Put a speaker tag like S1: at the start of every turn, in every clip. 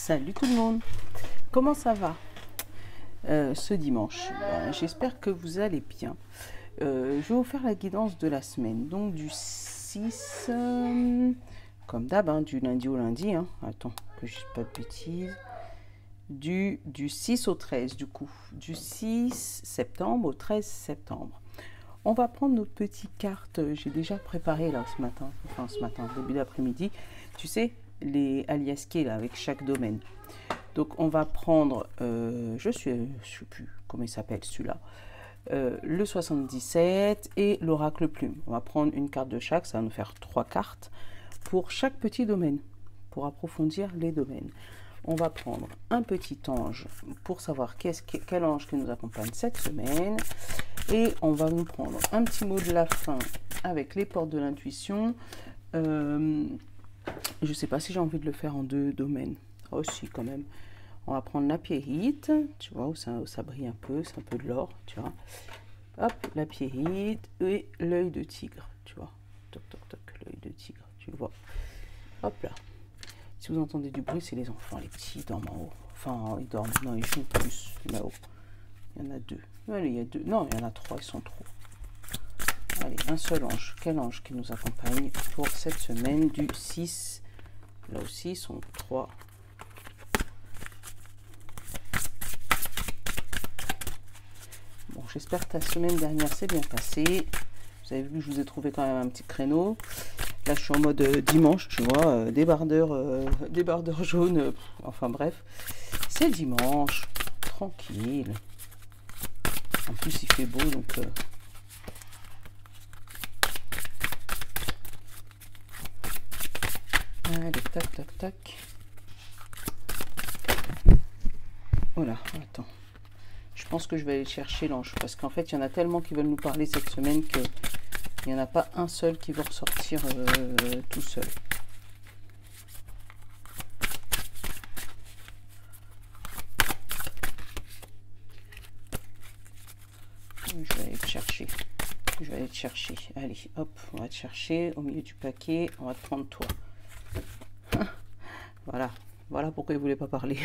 S1: Salut tout le monde, comment ça va ce dimanche? J'espère que vous allez bien. Je vais vous faire la guidance de la semaine, donc du 6, comme d'hab, hein, du lundi au lundi, hein. Attends, que je ne dise pas de bêtises, du 6 au 13 du coup, du 6 septembre au 13 septembre. On va prendre notre petite carte, j'ai déjà préparé là ce matin, début d'après-midi, tu sais, les aliasqués là avec chaque domaine. Donc on va prendre, je sais plus comment il s'appelle celui-là, le 77 et l'oracle plume. On va prendre une carte de chaque, ça va nous faire 3 cartes pour chaque petit domaine, pour approfondir les domaines. On va prendre un petit ange pour savoir quel ange qui nous accompagne cette semaine. Et on va nous prendre un petit mot de la fin avec les portes de l'intuition. Je ne sais pas si j'ai envie de le faire en 2 domaines. Oh si, quand même. On va prendre la pierrite, tu vois, où ça brille un peu, c'est un peu de l'or, tu vois. Hop, la pierrite et l'œil de tigre, tu vois. Toc, toc, toc, l'œil de tigre, tu le vois. Hop là. Si vous entendez du bruit, c'est les enfants, les petits, ils dorment en haut. Enfin, ils dorment, non, ils jouent plus là-haut. Il y en a 2. Allez, il y a 2. Non, il y en a 3, ils sont trop. Allez, un seul ange. Quel ange qui nous accompagne pour cette semaine du 6? Là aussi, ils sont 3. Bon, j'espère que ta semaine dernière s'est bien passée. Vous avez vu que je vous ai trouvé quand même un petit créneau. Là, je suis en mode dimanche, tu vois, débardeur jaune. Enfin bref, c'est dimanche, tranquille. En plus, il fait beau, donc... Allez, tac, tac, tac. Voilà, attends. Je pense que je vais aller chercher l'ange, parce qu'en fait, il y en a tellement qui veulent nous parler cette semaine que il n'y en a pas un seul qui va ressortir tout seul. Je vais aller te chercher. Je vais aller te chercher. Allez, hop, on va te chercher au milieu du paquet. On va te prendre toi. Voilà. Voilà pourquoi il ne voulait pas parler.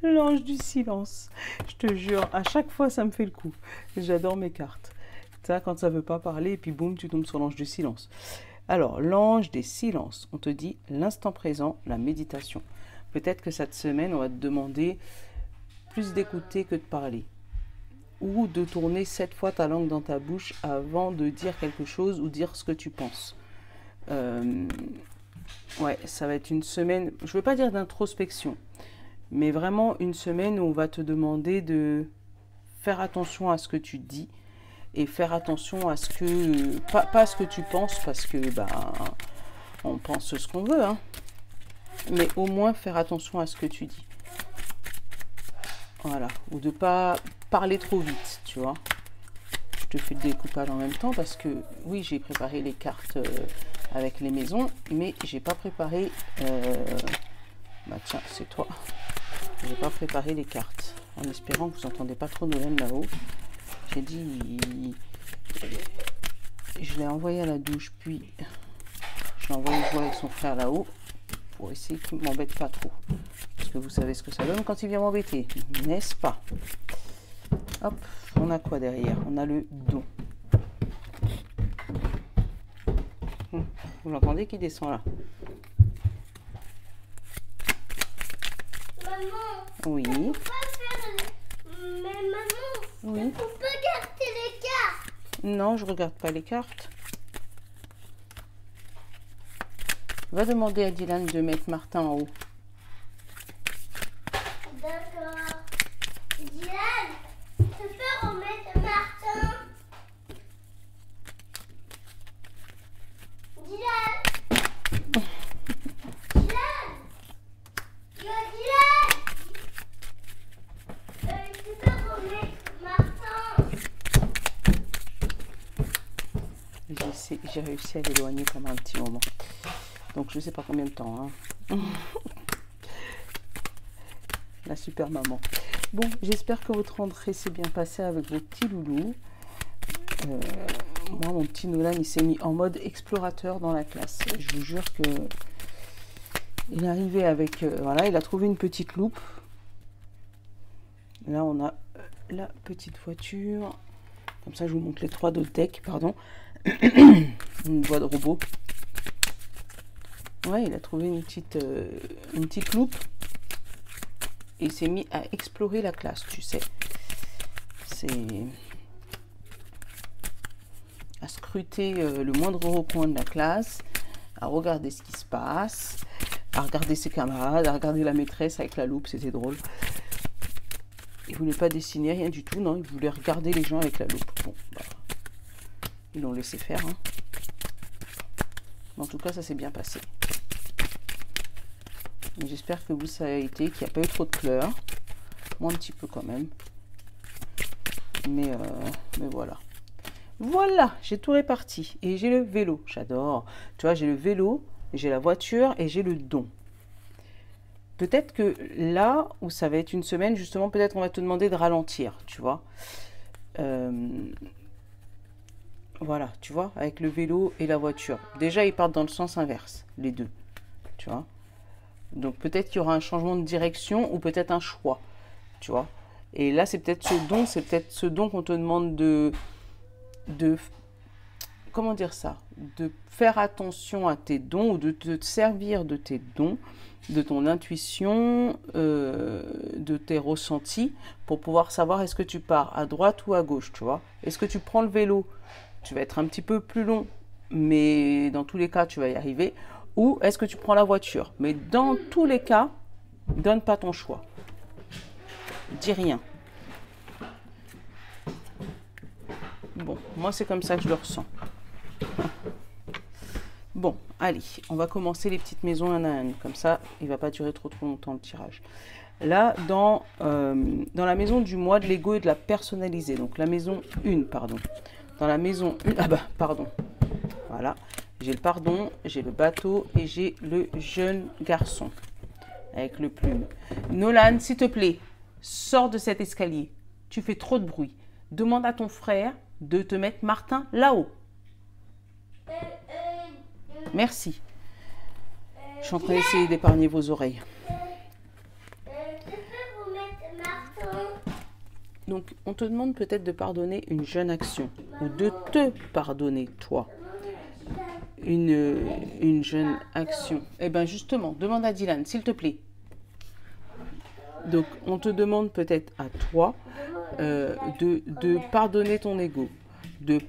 S1: L'ange du silence. Je te jure, à chaque fois, ça me fait le coup. J'adore mes cartes. Ça, quand ça ne veut pas parler, et puis boum, tu tombes sur l'ange du silence. Alors, l'ange des silences. On te dit l'instant présent, la méditation. Peut-être que cette semaine, on va te demander plus d'écouter que de parler. Ou de tourner 7 fois ta langue dans ta bouche avant de dire quelque chose ou dire ce que tu penses. Ouais, ça va être une semaine, je ne veux pas dire d'introspection, mais vraiment une semaine où on va te demander de faire attention à ce que tu dis et faire attention à ce que, pas à ce que tu penses, parce que bah, on pense ce qu'on veut, hein, mais au moins faire attention à ce que tu dis. Voilà, ou de pas parler trop vite, tu vois. Je te fais le découpage en même temps parce que oui, j'ai préparé les cartes avec les maisons, mais j'ai pas préparé. Bah tiens, c'est toi. J'ai pas préparé les cartes, en espérant que vous entendez pas trop Nolan là-haut. J'ai dit, je l'ai envoyé à la douche, puis je l'ai envoyé jouer avec son frère là-haut pour essayer qu'il ne m'embête pas trop. Parce que vous savez ce que ça donne quand il vient m'embêter, n'est-ce pas? Hop, on a quoi derrière? On a le don. Vous l'entendez qui descend là?
S2: Maman,
S1: oui.
S2: On peut faire... Mais maman,
S1: Oui.
S2: on peut garder les cartes.
S1: Non, je regarde pas les cartes. Va demander à Dylan de mettre Martin en haut.
S2: D'accord. Dylan, tu peux remettre Martin? Dylan. Dylan. Dylan. Tu peux remettre Martin?
S1: J'ai réussi à l'éloigner pendant un petit moment. Donc je sais pas combien de temps. Hein. La super maman. Bon, j'espère que votre rentrée s'est bien passée avec vos petits loulous. Moi, mon petit Nolan, il s'est mis en mode explorateur dans la classe. Je vous jure que Il est arrivé avec, voilà, il a trouvé une petite loupe. Là, on a la petite voiture. Comme ça, je vous montre les 3 d'autres decks, pardon. Une voie de robot. Ouais, il a trouvé une petite loupe. Et il s'est mis à explorer la classe, tu sais. C'est à scruter le moindre recoin de la classe, à regarder ce qui se passe, à regarder ses camarades, à regarder la maîtresse avec la loupe, c'était drôle. Il voulait pas dessiner, rien du tout, non, il voulait regarder les gens avec la loupe. Bon, bah, ils l'ont laissé faire. Hein. En tout cas, ça s'est bien passé. J'espère que vous, ça a été, qu'il n'y a pas eu trop de pleurs. Moi, un petit peu quand même. Mais voilà. Voilà, j'ai tout réparti. Et j'ai le vélo, j'adore. Tu vois, j'ai le vélo, j'ai la voiture et j'ai le don. Peut-être que là où ça va être une semaine, justement, peut-être on va te demander de ralentir, tu vois. Voilà, tu vois, avec le vélo et la voiture. Déjà, ils partent dans le sens inverse, les deux, tu vois. Donc peut-être qu'il y aura un changement de direction ou peut-être un choix, tu vois. Et là, c'est peut-être ce don qu'on te demande de comment dire ça, de faire attention à tes dons ou de te servir de tes dons, de ton intuition, de tes ressentis pour pouvoir savoir est-ce que tu pars à droite ou à gauche, tu vois. Est-ce que tu prends le vélo, tu vas être un petit peu plus long, mais dans tous les cas, tu vas y arriver. Ou est-ce que tu prends la voiture? Mais dans tous les cas, donne pas ton choix. Dis rien. Bon, moi c'est comme ça que je le ressens. Bon, allez, on va commencer les petites maisons un à un. Comme ça, il ne va pas durer trop longtemps le tirage. Là, dans la maison du mois de l'ego et de la personnalisée. Donc la maison 1, pardon. Dans la maison 1, ah bah, pardon. Voilà. J'ai le pardon, j'ai le bateau et j'ai le jeune garçon avec le plume. Nolan, s'il te plaît, sors de cet escalier. Tu fais trop de bruit. Demande à ton frère de te mettre Martin là-haut. Merci. Je suis en train d'essayer d'épargner vos oreilles. Donc, on te demande peut-être de pardonner une jeune action ou de te pardonner, toi. Une jeune action. Eh bien, justement, demande à Dylan, s'il te plaît. Donc, on te demande peut-être à toi de pardonner ton ego, de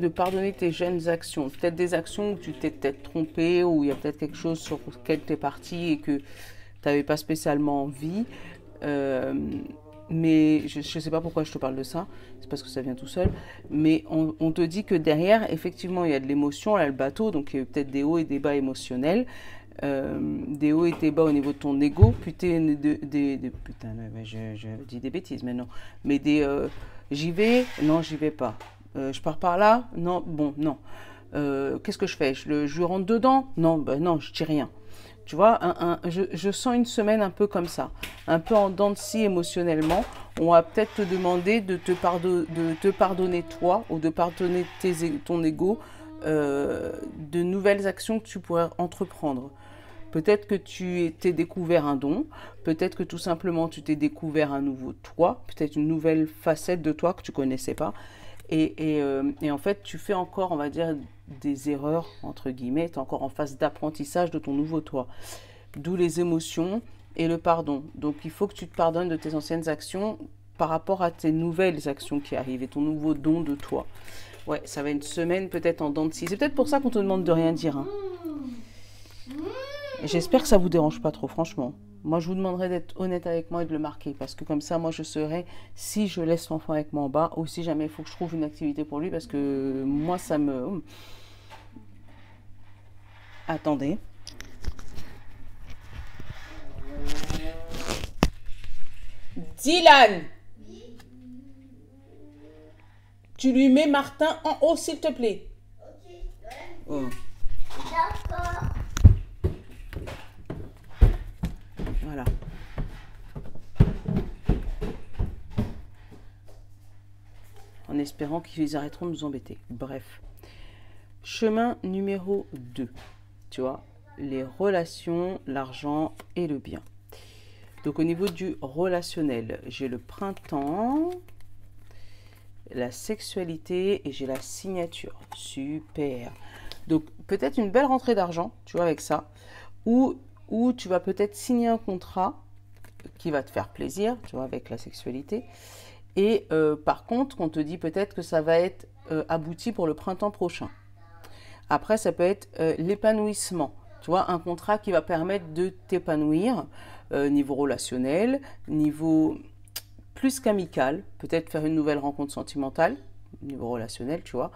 S1: pardonner tes jeunes actions. Peut-être des actions où tu t'es peut-être trompé, ou il y a peut-être quelque chose sur lequel tu es parti et que tu n'avais pas spécialement envie. Mais je ne sais pas pourquoi je te parle de ça, c'est parce que ça vient tout seul. Mais on te dit que derrière, effectivement, il y a de l'émotion, là, le bateau, donc il y a peut-être des hauts et des bas émotionnels, des hauts et des bas au niveau de ton ego, putain, je dis des bêtises maintenant, mais j'y vais, non, j'y vais pas. Je pars par là, non, bon, non. Qu'est-ce que je fais? Je rentre dedans? Non, ben non, je dis rien. Tu vois, je sens une semaine un peu comme ça, un peu en dents de scie émotionnellement. On va peut-être te demander de te pardonner toi ou de pardonner ton ego de nouvelles actions que tu pourrais entreprendre. Peut-être que tu t'es découvert un don, peut-être que tout simplement tu t'es découvert un nouveau toi, peut-être une nouvelle facette de toi que tu ne connaissais pas. Et en fait, tu fais encore, on va dire, des erreurs, entre guillemets, tu es encore en phase d'apprentissage de ton nouveau toi. D'où les émotions et le pardon. Donc, il faut que tu te pardonnes de tes anciennes actions par rapport à tes nouvelles actions qui arrivent et ton nouveau don de toi. Ouais, ça va une semaine peut-être en dents de scie. C'est peut-être pour ça qu'on te demande de rien dire. Hein. J'espère que ça ne vous dérange pas trop, franchement. Moi, je vous demanderai d'être honnête avec moi et de le marquer. Parce que comme ça, moi, je saurai si je laisse l'enfant avec moi en bas ou si jamais il faut que je trouve une activité pour lui. Parce que moi, ça me... Attendez. Dylan! Tu lui mets Martin en haut, s'il te plaît. Oh.
S2: D'accord.
S1: Voilà. En espérant qu'ils arrêteront de nous embêter. Bref. Chemin numéro 2. Tu vois, les relations, l'argent et le bien. Donc au niveau du relationnel, j'ai le printemps, la sexualité et j'ai la signature. Super. Donc peut-être une belle rentrée d'argent, tu vois, avec ça. Ou tu vas peut-être signer un contrat qui va te faire plaisir, tu vois, avec la sexualité. Et par contre, on te dit peut-être que ça va être abouti pour le printemps prochain. Après, ça peut être l'épanouissement. Tu vois, un contrat qui va permettre de t'épanouir niveau relationnel, niveau plus qu'amical, peut-être faire une nouvelle rencontre sentimentale, niveau relationnel, tu vois.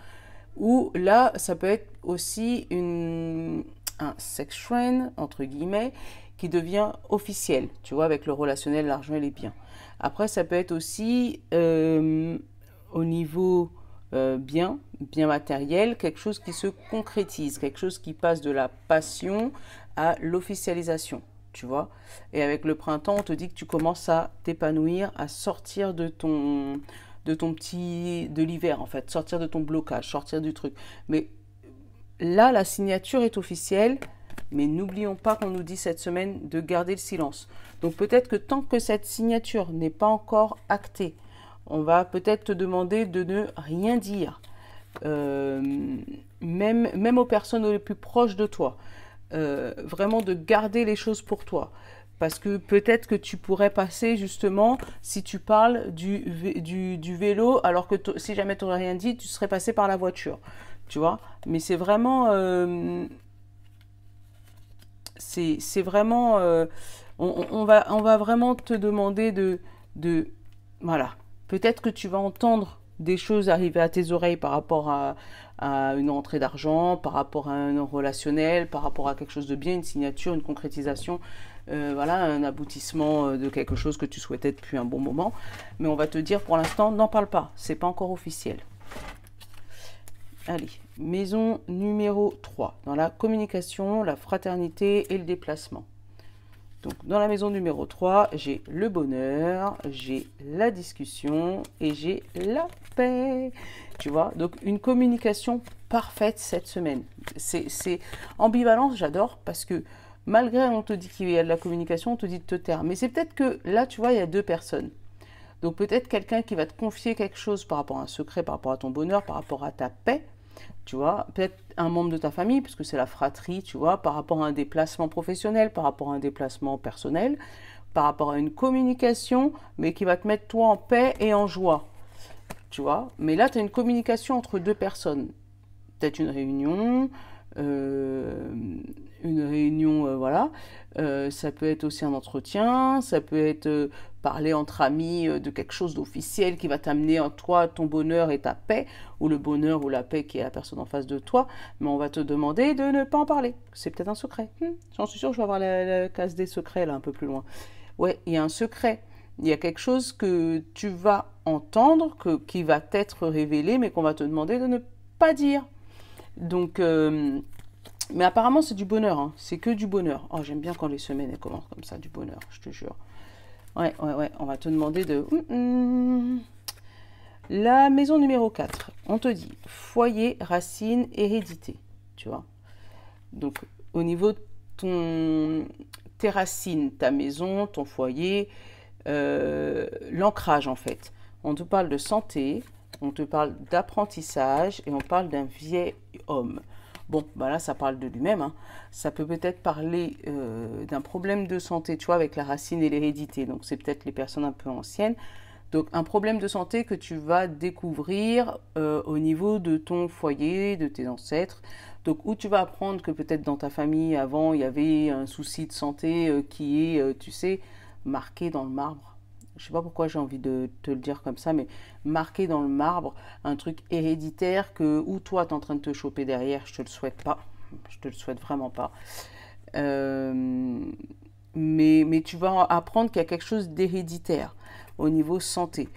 S1: Ou là, ça peut être aussi un sex trend, entre guillemets, qui devient officiel, tu vois, avec le relationnel, l'argent et les biens. Après, ça peut être aussi au niveau bien matériel, quelque chose qui se concrétise, quelque chose qui passe de la passion à l'officialisation, tu vois. Et avec le printemps, on te dit que tu commences à t'épanouir, à sortir de l'hiver en fait, sortir de ton blocage, sortir du truc. Mais là, la signature est officielle, mais n'oublions pas qu'on nous dit cette semaine de garder le silence. Donc peut-être que tant que cette signature n'est pas encore actée, on va peut-être te demander de ne rien dire, même aux personnes les plus proches de toi. Vraiment de garder les choses pour toi. Parce que peut-être que tu pourrais passer justement, si tu parles du vélo, alors que si jamais tu n'aurais rien dit, tu serais passé par la voiture. Tu vois. Mais c'est vraiment... c'est vraiment... on va vraiment te demander voilà. Peut-être que tu vas entendre des choses arriver à tes oreilles par rapport à une rentrée d'argent, par rapport à un relationnel, par rapport à quelque chose de bien, une signature, une concrétisation, voilà, un aboutissement de quelque chose que tu souhaitais depuis un bon moment. Mais on va te dire pour l'instant, n'en parle pas, c'est pas encore officiel. Allez, maison numéro 3, dans la communication, la fraternité et le déplacement. Donc, dans la maison numéro 3, j'ai le bonheur, j'ai la discussion et j'ai la paix. Tu vois, donc une communication parfaite cette semaine. C'est ambivalence, j'adore, parce que malgré on te dit qu'il y a de la communication, on te dit de te taire. Mais c'est peut-être que là, tu vois, il y a deux personnes. Donc peut-être quelqu'un qui va te confier quelque chose par rapport à un secret, par rapport à ton bonheur, par rapport à ta paix. Tu vois, peut-être un membre de ta famille, puisque c'est la fratrie, tu vois, par rapport à un déplacement professionnel, par rapport à un déplacement personnel, par rapport à une communication, mais qui va te mettre toi en paix et en joie. Tu vois, mais là, tu as une communication entre deux personnes. Peut-être une réunion, voilà. Ça peut être aussi un entretien, ça peut être parler entre amis de quelque chose d'officiel qui va t'amener en toi, ton bonheur et ta paix, ou le bonheur ou la paix qui est la personne en face de toi, mais on va te demander de ne pas en parler. C'est peut-être un secret. J'en suis sûre, je vais avoir la case des secrets là un peu plus loin. Ouais, il y a un secret. Il y a quelque chose que tu vas entendre, qui va t'être révélé, mais qu'on va te demander de ne pas dire. Donc, mais apparemment c'est du bonheur, hein. C'est que du bonheur. Oh, j'aime bien quand les semaines elles commencent comme ça, du bonheur, je te jure. Ouais, on va te demander de... La maison numéro 4, on te dit foyer, racine, hérédité, tu vois. Donc, au niveau de tes racines, ta maison, ton foyer, l'ancrage en fait. On te parle de santé, on te parle d'apprentissage et on parle d'un vieil homme. Bon, bah là, ça parle de lui-même. Hein. Ça peut peut-être parler d'un problème de santé, tu vois, avec la racine et l'hérédité. Donc, c'est peut-être les personnes un peu anciennes. Donc, un problème de santé que tu vas découvrir au niveau de ton foyer, de tes ancêtres. Donc, où tu vas apprendre que peut-être dans ta famille, avant, il y avait un souci de santé qui est, tu sais, marqué dans le marbre. Je ne sais pas pourquoi j'ai envie de te le dire comme ça, mais marqué dans le marbre, un truc héréditaire que ou toi tu es en train de te choper derrière, je te le souhaite pas, je te le souhaite vraiment pas. Mais tu vas apprendre qu'il y a quelque chose d'héréditaire au niveau santé.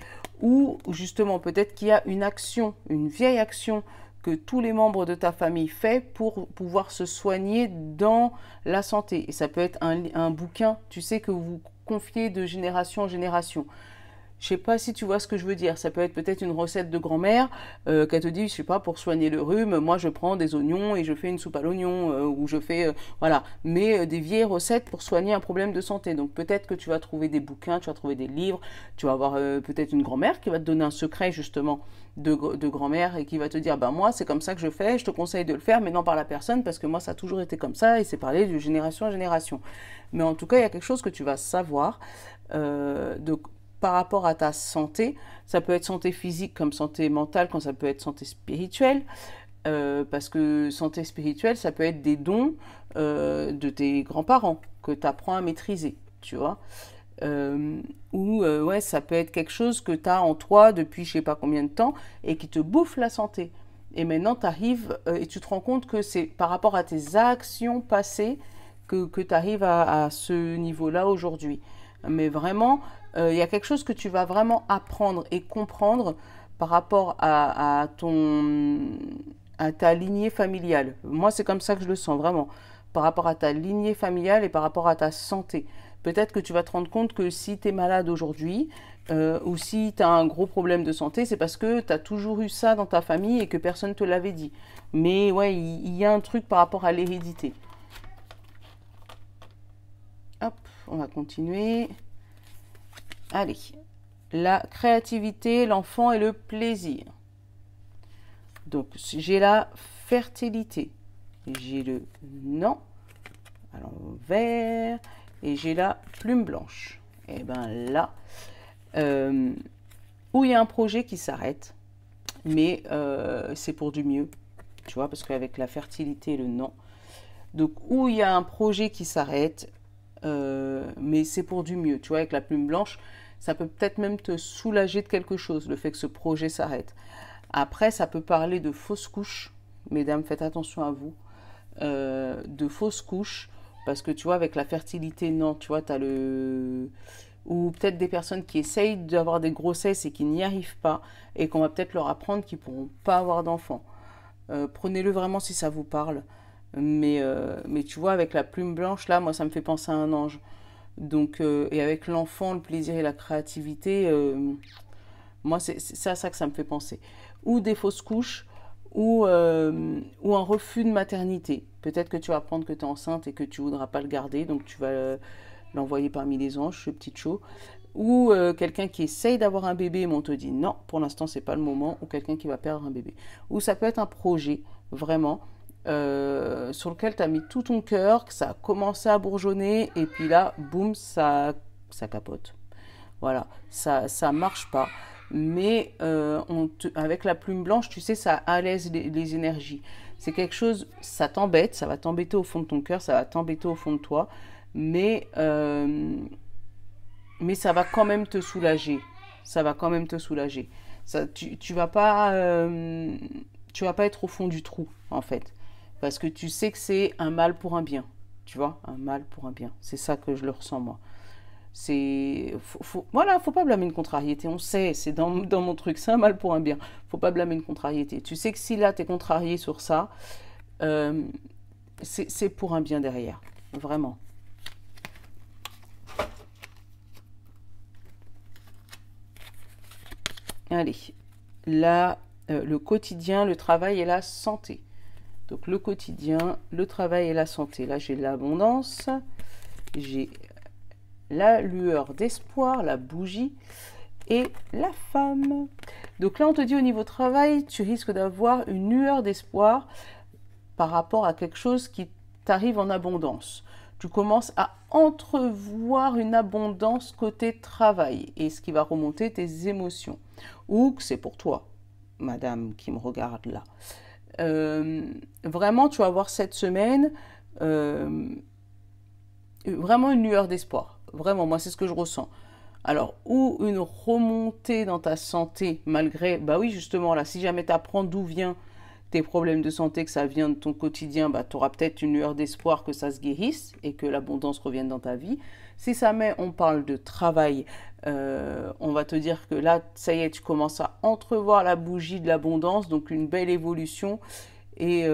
S1: Ou justement peut-être qu'il y a une action, une vieille action que tous les membres de ta famille font pour pouvoir se soigner dans la santé. Et ça peut être un bouquin, tu sais, que vous confiez de génération en génération. Je sais pas si tu vois ce que je veux dire. Ça peut être peut-être une recette de grand-mère qu'elle te dit, je sais pas, pour soigner le rhume, moi je prends des oignons et je fais une soupe à l'oignon ou je fais voilà, mais des vieilles recettes pour soigner un problème de santé. Donc peut-être que tu vas trouver des bouquins, tu vas trouver des livres, tu vas avoir peut-être une grand-mère qui va te donner un secret justement de grand-mère et qui va te dire, ben moi c'est comme ça que je fais, je te conseille de le faire, mais non par la personne parce que moi ça a toujours été comme ça et c'est parlé de génération en génération. Mais en tout cas, il y a quelque chose que tu vas savoir. De par rapport à ta santé. Ça peut être santé physique comme santé mentale, quand ça peut être santé spirituelle. Parce que santé spirituelle, ça peut être des dons de tes grands-parents que tu apprends à maîtriser, tu vois. Ouais, ça peut être quelque chose que tu as en toi depuis je sais pas combien de temps et qui te bouffe la santé. Et maintenant, tu arrives et tu te rends compte que c'est par rapport à tes actions passées que tu arrives à ce niveau-là aujourd'hui. Mais vraiment, il y a quelque chose que tu vas vraiment apprendre et comprendre par rapport à ta lignée familiale. Moi, c'est comme ça que je le sens vraiment. Par rapport à ta lignée familiale et par rapport à ta santé. Peut-être que tu vas te rendre compte que si tu es malade aujourd'hui ou si tu as un gros problème de santé, c'est parce que tu as toujours eu ça dans ta famille et que personne ne te l'avait dit. Mais ouais, il y a un truc par rapport à l'hérédité. Hop, on va continuer. Allez, la créativité, l'enfant et le plaisir. Donc, j'ai la fertilité. J'ai le non à l'envers. Et j'ai la plume blanche. Et bien là, où il y a un projet qui s'arrête, mais c'est pour du mieux. Tu vois, parce qu'avec la fertilité et le non. Donc, où il y a un projet qui s'arrête, mais c'est pour du mieux. Tu vois, avec la plume blanche, ça peut peut-être même te soulager de quelque chose, le fait que ce projet s'arrête. Après, ça peut parler de fausses couches. Mesdames, faites attention à vous. De fausses couches. Parce que tu vois, avec la fertilité, non, tu vois, tu as le... Ou peut-être des personnes qui essayent d'avoir des grossesses et qui n'y arrivent pas. Et qu'on va peut-être leur apprendre qu'ils ne pourront pas avoir d'enfants. Prenez-le vraiment si ça vous parle. Mais tu vois, avec la plume blanche, là, moi, ça me fait penser à un ange. Donc, et avec l'enfant, le plaisir et la créativité, moi, c'est à ça que ça me fait penser. Ou des fausses couches, ou un refus de maternité. Peut-être que tu vas apprendre que tu es enceinte et que tu ne voudras pas le garder, donc tu vas l'envoyer parmi les anges, ce petit show. Ou quelqu'un qui essaye d'avoir un bébé, mais on te dit non, pour l'instant, c'est pas le moment. Ou quelqu'un qui va perdre un bébé. Ou ça peut être un projet, vraiment, sur lequel tu as mis tout ton cœur, que ça a commencé à bourgeonner, et puis là, boum, ça capote. Voilà, ça marche pas. Mais avec la plume blanche, tu sais, ça apaise les énergies. C'est quelque chose, ça t'embête, ça va t'embêter au fond de ton cœur, ça va t'embêter au fond de toi, mais, mais ça va quand même te soulager. Ça va quand même te soulager. Ça, tu vas pas être au fond du trou, en fait. Parce que tu sais que c'est un mal pour un bien. Tu vois, un mal pour un bien. C'est ça que je le ressens, moi. Voilà, faut pas blâmer une contrariété. On sait, c'est dans mon truc, c'est un mal pour un bien. Faut pas blâmer une contrariété. Tu sais que si là, tu es contrarié sur ça, c'est pour un bien derrière. Vraiment. Allez, là, le quotidien, le travail et la santé. Donc le quotidien, le travail et la santé. Là, j'ai l'abondance, j'ai la lueur d'espoir, la bougie et la femme. Donc là, on te dit au niveau travail, tu risques d'avoir une lueur d'espoir par rapport à quelque chose qui t'arrive en abondance. Tu commences à entrevoir une abondance côté travail et ce qui va remonter tes émotions. Ou que c'est pour toi, madame qui me regarde là. Vraiment, tu vas avoir cette semaine vraiment une lueur d'espoir. Vraiment, moi, c'est ce que je ressens. Alors, ou une remontée dans ta santé, malgré, bah oui, justement, là, si jamais tu apprends d'où viennent tes problèmes de santé, que ça vient de ton quotidien, bah, tu auras peut-être une lueur d'espoir que ça se guérisse et que l'abondance revienne dans ta vie. Si jamais on parle de travail, on va te dire que là, ça y est, tu commences à entrevoir la bougie de l'abondance, donc une belle évolution. Et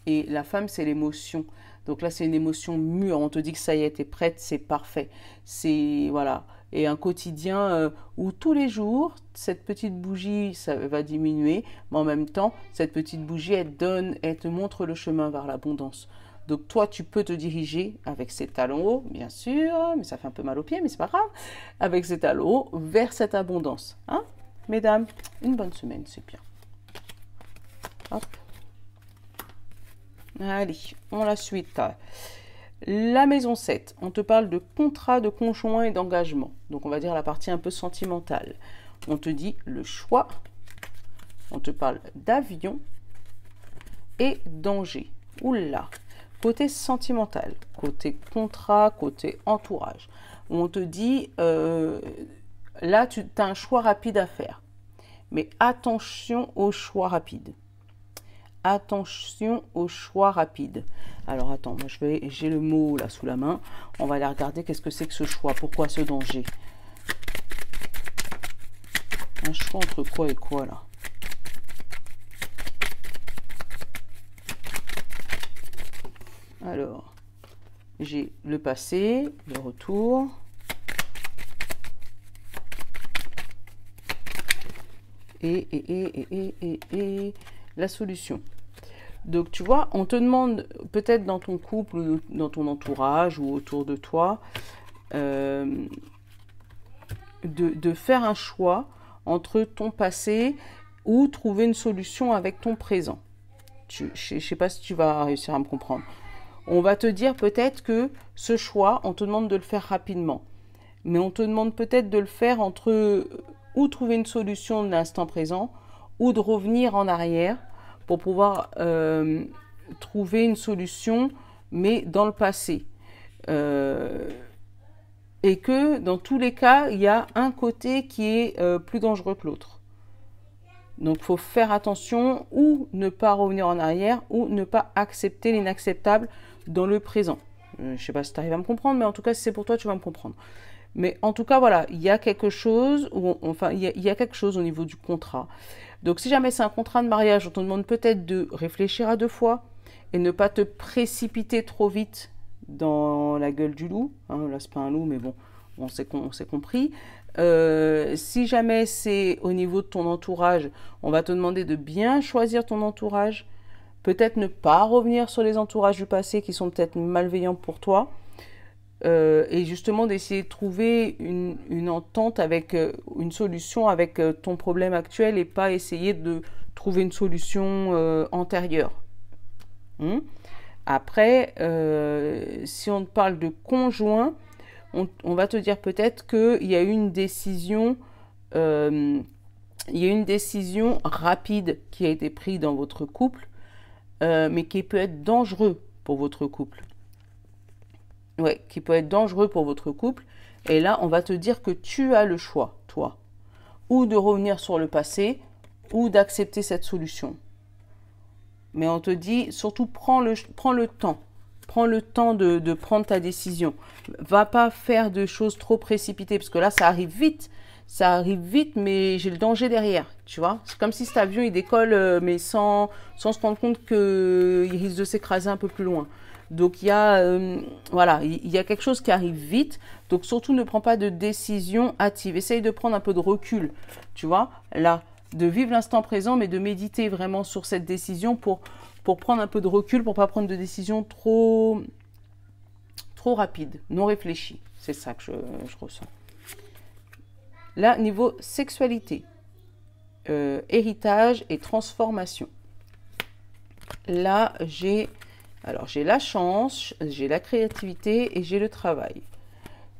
S1: la femme, c'est l'émotion. Donc là, c'est une émotion mûre. On te dit que ça y est, t'es prête, c'est parfait. C'est, voilà, et un quotidien où tous les jours, cette petite bougie, ça va diminuer, mais en même temps, cette petite bougie, elle te montre le chemin vers l'abondance. Donc toi, tu peux te diriger avec ces talons hauts, bien sûr, mais ça fait un peu mal aux pieds, mais c'est pas grave, avec ces talons hauts vers cette abondance. Hein, mesdames, une bonne semaine, c'est bien. Hop. Allez, on la suite. La maison 7, on te parle de contrat de conjoint et d'engagement. Donc on va dire la partie un peu sentimentale. On te dit le choix, on te parle d'avion et danger. Oula, côté sentimental, côté contrat, côté entourage. On te dit, là tu as un choix rapide à faire. Mais attention au choix rapide. Attention au choix rapide. Alors attends, moi j'ai le mot là sous la main. On va aller regarder qu'est-ce que c'est que ce choix. Pourquoi ce danger? Un choix entre quoi et quoi là? Alors, j'ai le passé, le retour. Et la solution. Donc, tu vois, on te demande peut-être dans ton couple, ou dans ton entourage ou autour de toi, de faire un choix entre ton passé ou trouver une solution avec ton présent. Je ne sais pas si tu vas réussir à me comprendre. On va te dire peut-être que ce choix, on te demande de le faire rapidement. Mais on te demande peut-être de le faire entre ou trouver une solution de l'instant présent ou de revenir en arrière pour pouvoir trouver une solution, mais dans le passé. Et que dans tous les cas, il y a un côté qui est plus dangereux que l'autre. Donc, il faut faire attention ou ne pas revenir en arrière ou ne pas accepter l'inacceptable dans le présent. Je ne sais pas si tu arrives à me comprendre, mais en tout cas, si c'est pour toi, tu vas me comprendre. Mais en tout cas, voilà, il y a quelque chose, il y a quelque chose au niveau du contrat. Donc, si jamais c'est un contrat de mariage, on te demande peut-être de réfléchir à 2 fois et ne pas te précipiter trop vite dans la gueule du loup. Hein, là, c'est pas un loup, mais bon, on s'est compris. Si jamais c'est au niveau de ton entourage, on va te demander de bien choisir ton entourage. Peut-être ne pas revenir sur les entourages du passé qui sont peut-être malveillants pour toi. Et justement d'essayer de trouver une entente avec une solution avec ton problème actuel et pas essayer de trouver une solution antérieure. Après, si on te parle de conjoint, on va te dire peut-être qu'il y a eu une décision, rapide qui a été prise dans votre couple, mais qui peut être dangereux pour votre couple. Ouais, qui peut être dangereux pour votre couple. Et là, on va te dire que tu as le choix, toi, ou de revenir sur le passé, ou d'accepter cette solution. Mais on te dit, surtout, prends le temps. Prends le temps de prendre ta décision. Va pas faire de choses trop précipitées, parce que là, ça arrive vite. Ça arrive vite, mais j'ai le danger derrière, tu vois. C'est comme si cet avion, il décolle, mais sans se rendre compte qu'il risque de s'écraser un peu plus loin. Donc, il y a quelque chose qui arrive vite. Donc, surtout, ne prends pas de décision hâtive. Essaye de prendre un peu de recul, tu vois. Là, de vivre l'instant présent, mais de méditer vraiment sur cette décision pour prendre un peu de recul, pour ne pas prendre de décision trop rapide, non réfléchie. C'est ça que je ressens. Là, niveau sexualité, héritage et transformation. Là, j'ai la chance, j'ai la créativité et j'ai le travail.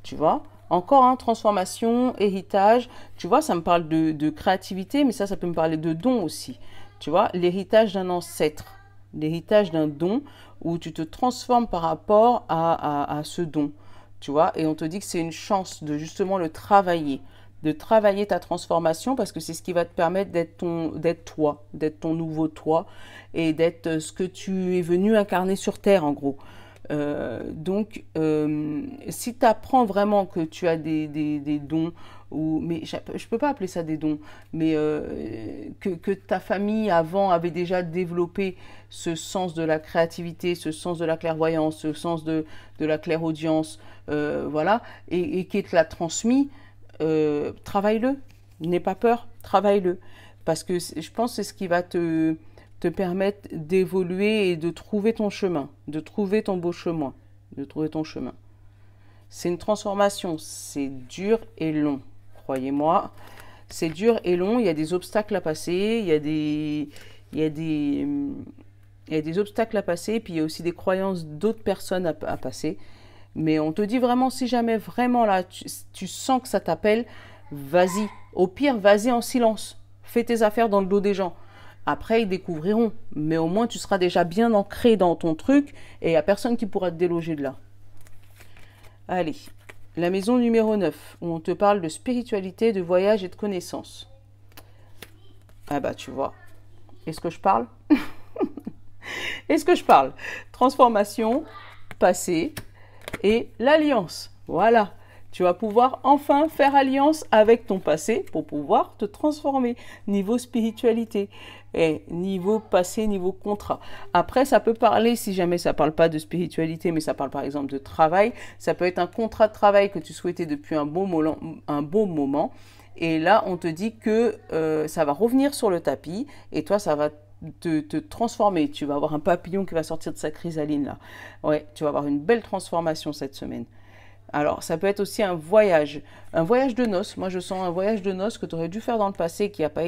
S1: Tu vois, encore transformation, héritage. Tu vois, ça me parle de créativité, mais ça peut me parler de don aussi. Tu vois, l'héritage d'un ancêtre, l'héritage d'un don où tu te transformes par rapport à ce don. Tu vois, et on te dit que c'est une chance de justement le travailler. De travailler ta transformation parce que c'est ce qui va te permettre d'être toi, d'être ton nouveau toi et d'être ce que tu es venu incarner sur Terre en gros. Donc, si tu apprends vraiment que tu as des dons, mais je ne peux pas appeler ça des dons, mais que ta famille avant avait déjà développé ce sens de la créativité, ce sens de la clairvoyance, ce sens de la clairaudience, voilà, et qui te l'a transmis, travaille-le. N'aie pas peur, travaille-le. Parce que je pense que c'est ce qui va te permettre d'évoluer et de trouver ton chemin, de trouver ton beau chemin, de trouver ton chemin. C'est une transformation, c'est dur et long, croyez-moi. C'est dur et long, il y a des obstacles à passer, il y a des obstacles à passer, puis il y a aussi des croyances d'autres personnes à passer. Mais on te dit vraiment, si jamais vraiment là, tu sens que ça t'appelle, vas-y. Au pire, vas-y en silence. Fais tes affaires dans le dos des gens. Après, ils découvriront. Mais au moins, tu seras déjà bien ancré dans ton truc et il n'y a personne qui pourra te déloger de là. Allez, la maison numéro 9, où on te parle de spiritualité, de voyage et de connaissances. Ah bah, tu vois. Est-ce que je parle? Est-ce que je parle? Transformation, passé et l'alliance. Voilà. Tu vas pouvoir enfin faire alliance avec ton passé pour pouvoir te transformer. Niveau spiritualité, et niveau passé, niveau contrat. Après, ça peut parler, si jamais ça ne parle pas de spiritualité, mais ça parle par exemple de travail. Ça peut être un contrat de travail que tu souhaitais depuis un bon moment. Et là, on te dit que ça va revenir sur le tapis et toi, ça va te transformer. Tu vas avoir un papillon qui va sortir de sa chrysaline là. Ouais, tu vas avoir une belle transformation cette semaine. Alors, ça peut être aussi un voyage de noces. Moi, je sens un voyage de noces que tu aurais dû faire dans le passé qui n'a pas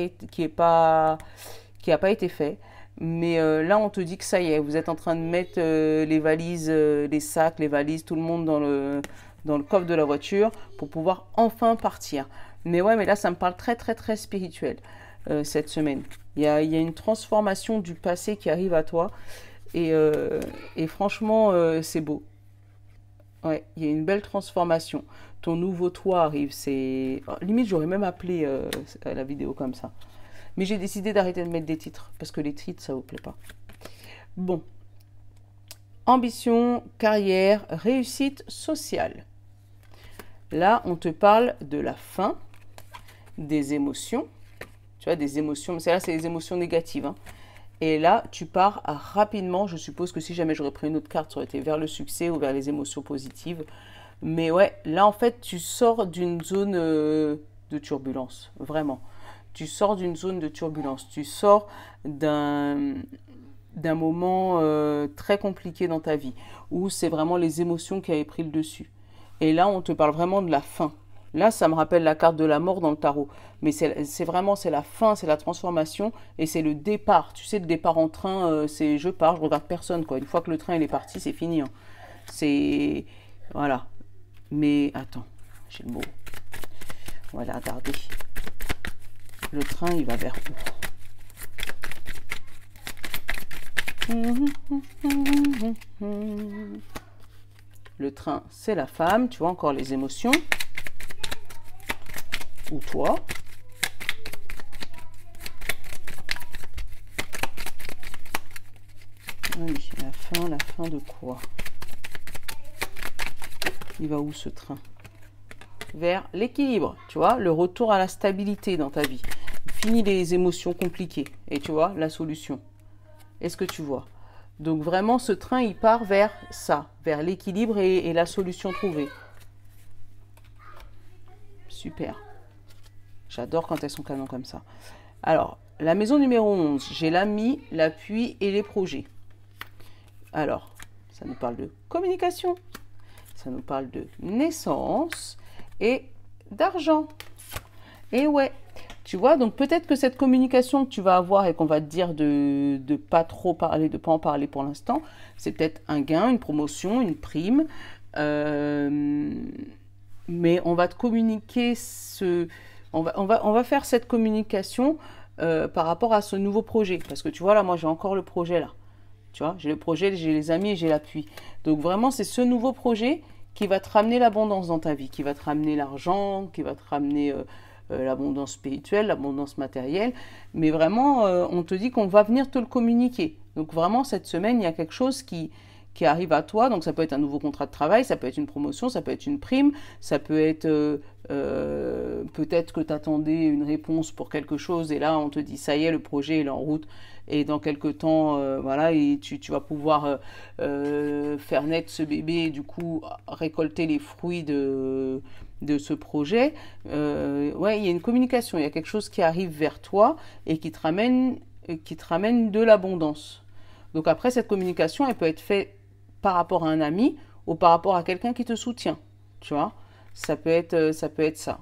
S1: été fait. Mais là, on te dit que ça y est, vous êtes en train de mettre les valises, les sacs, les valises, tout le monde dans le coffre de la voiture pour pouvoir enfin partir. Mais ouais, mais là, ça me parle très, très, très spirituel cette semaine. Il y a une transformation du passé qui arrive à toi. Et franchement, c'est beau. Ouais, il y a une belle transformation. Ton nouveau toi arrive. Limite, j'aurais même appelé la vidéo comme ça. Mais j'ai décidé d'arrêter de mettre des titres. Parce que les titres, ça vous plaît pas. Bon. Ambition, carrière, réussite sociale. Là, on te parle de la fin, des émotions. Tu vois, des émotions. Mais là, c'est les émotions négatives. Hein. Et là, tu pars rapidement. Je suppose que si jamais j'aurais pris une autre carte, ça aurait été vers le succès ou vers les émotions positives. Mais ouais, là, en fait, tu sors d'une zone de turbulence. Vraiment. Tu sors d'une zone de turbulence. Tu sors d'un moment très compliqué dans ta vie, où c'est vraiment les émotions qui avaient pris le dessus. Et là, on te parle vraiment de la fin. Là, ça me rappelle la carte de la mort dans le tarot. Mais c'est vraiment la fin, c'est la transformation et c'est le départ. Tu sais, le départ en train, c'est je pars, je regarde personne, quoi. Une fois que le train il est parti, c'est fini. Hein. C'est... Voilà. Mais attends, j'ai le mot. On va la regarder. Le train, il va vers où? Le train, c'est la femme. Tu vois encore les émotions. Ou toi. Oui, la fin de quoi? Il va où ce train? Vers l'équilibre, tu vois, le retour à la stabilité dans ta vie. Fini les émotions compliquées. Et tu vois, la solution. Est-ce que tu vois? Donc vraiment, ce train, il part vers ça, vers l'équilibre et la solution trouvée. Super. J'adore quand elles sont canons comme ça. Alors, la maison numéro 11, j'ai l'ami, l'appui et les projets. Alors, ça nous parle de communication, ça nous parle de naissance et d'argent. Et ouais, tu vois, donc peut-être que cette communication que tu vas avoir et qu'on va te dire de pas trop parler, de pas en parler pour l'instant, c'est peut-être un gain, une promotion, une prime. Mais on va te communiquer on va faire cette communication par rapport à ce nouveau projet. Parce que tu vois, là, moi, j'ai encore le projet, là. Tu vois, j'ai le projet, j'ai les amis et j'ai l'appui. Donc, vraiment, c'est ce nouveau projet qui va te ramener l'abondance dans ta vie, qui va te ramener l'argent, qui va te ramener l'abondance spirituelle, l'abondance matérielle. Mais vraiment, on te dit qu'on va venir te le communiquer. Donc, vraiment, cette semaine, il y a quelque chose qui qui arrive à toi. Donc ça peut être un nouveau contrat de travail, ça peut être une promotion, ça peut être une prime, ça peut être peut-être que tu attendais une réponse pour quelque chose et là on te dit ça y est, le projet est en route et dans quelques temps, voilà, et tu vas pouvoir faire naître ce bébé et du coup récolter les fruits de ce projet. Ouais, il y a une communication, il y a quelque chose qui arrive vers toi et qui te ramène de l'abondance. Donc après, cette communication, elle peut être faite par rapport à un ami ou par rapport à quelqu'un qui te soutient. Tu vois, ça peut être ça.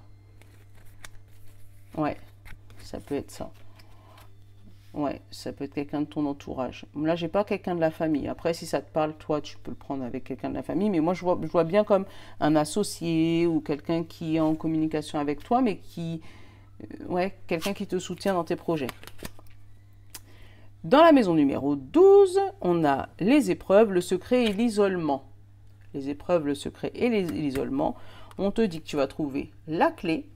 S1: Ouais, ça peut être ça. Ouais, ça peut être quelqu'un de ton entourage. Là, j'ai pas quelqu'un de la famille. Après, si ça te parle, toi, tu peux le prendre avec quelqu'un de la famille. Mais moi, je vois bien comme un associé ou quelqu'un qui est en communication avec toi, mais qui, ouais, quelqu'un qui te soutient dans tes projets. Dans la maison numéro 12, on a les épreuves, le secret et l'isolement. Les épreuves, le secret et l'isolement. On te dit que tu vas trouver la clé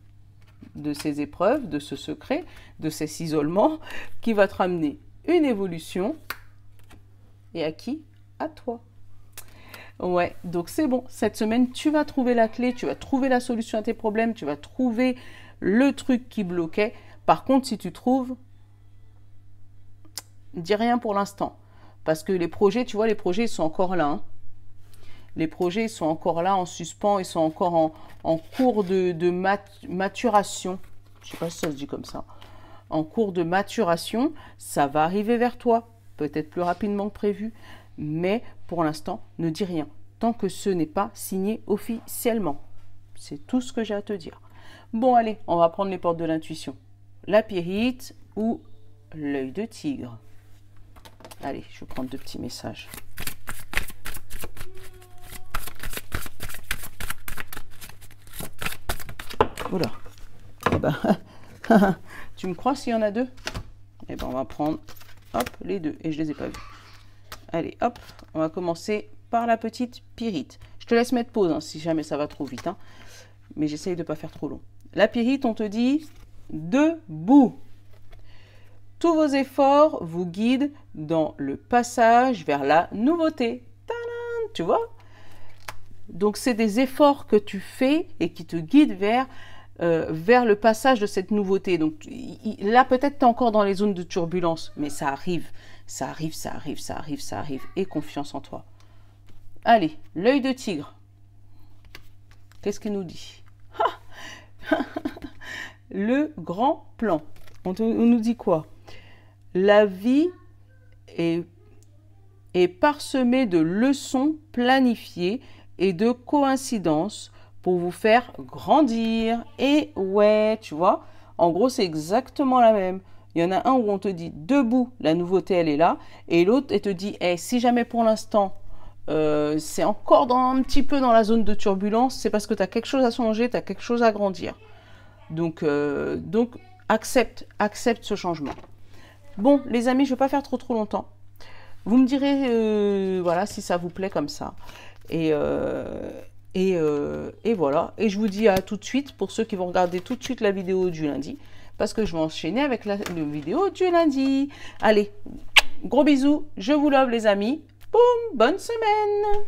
S1: de ces épreuves, de ce secret, de cet isolement qui va te ramener une évolution. Et à qui? À toi. Ouais, donc c'est bon. Cette semaine, tu vas trouver la clé, tu vas trouver la solution à tes problèmes, tu vas trouver le truc qui bloquait. Par contre, si tu trouves, dis rien pour l'instant. Parce que les projets, tu vois, les projets, ils sont encore là. Hein. Les projets sont encore là en suspens, ils sont encore en cours de maturation. Je ne sais pas si ça se dit comme ça. En cours de maturation, ça va arriver vers toi, peut-être plus rapidement que prévu, mais pour l'instant, ne dis rien, tant que ce n'est pas signé officiellement. C'est tout ce que j'ai à te dire. Bon, allez, on va prendre les portes de l'intuition. La pyrite ou l'œil de tigre. Allez, je vais prendre 2 petits messages. Oula. Eh ben, tu me crois s'il y en a 2? Eh ben, on va prendre, hop, les 2. Et je les ai pas vus. Allez, hop, on va commencer par la petite pyrite. Je te laisse mettre pause, hein, si jamais ça va trop vite. Hein. Mais j'essaye de ne pas faire trop long. La pyrite, on te dit, debout. Tous vos efforts vous guident dans le passage vers la nouveauté. Tadam, tu vois? Donc, c'est des efforts que tu fais et qui te guident vers le passage de cette nouveauté. Donc là, peut-être tu es encore dans les zones de turbulence, mais ça arrive, ça arrive, ça arrive, ça arrive, ça arrive. Et confiance en toi. Allez, l'œil de tigre. Qu'est-ce qu'il nous dit? Le grand plan. On nous dit quoi? La vie est parsemée de leçons planifiées et de coïncidences pour vous faire grandir. Et ouais, tu vois, en gros, c'est exactement la même. Il y en a un où on te dit debout, la nouveauté, elle est là. Et l'autre, elle te dit, hey, si jamais pour l'instant, c'est encore un petit peu dans la zone de turbulence, c'est parce que tu as quelque chose à changer, tu as quelque chose à grandir. Donc accepte ce changement. Bon, les amis, je ne vais pas faire trop longtemps. Vous me direz, voilà, si ça vous plaît comme ça. Et voilà. Et je vous dis à tout de suite pour ceux qui vont regarder tout de suite la vidéo du lundi. Parce que je vais enchaîner avec la vidéo du lundi. Allez, gros bisous. Je vous love les amis. Boum, bonne semaine.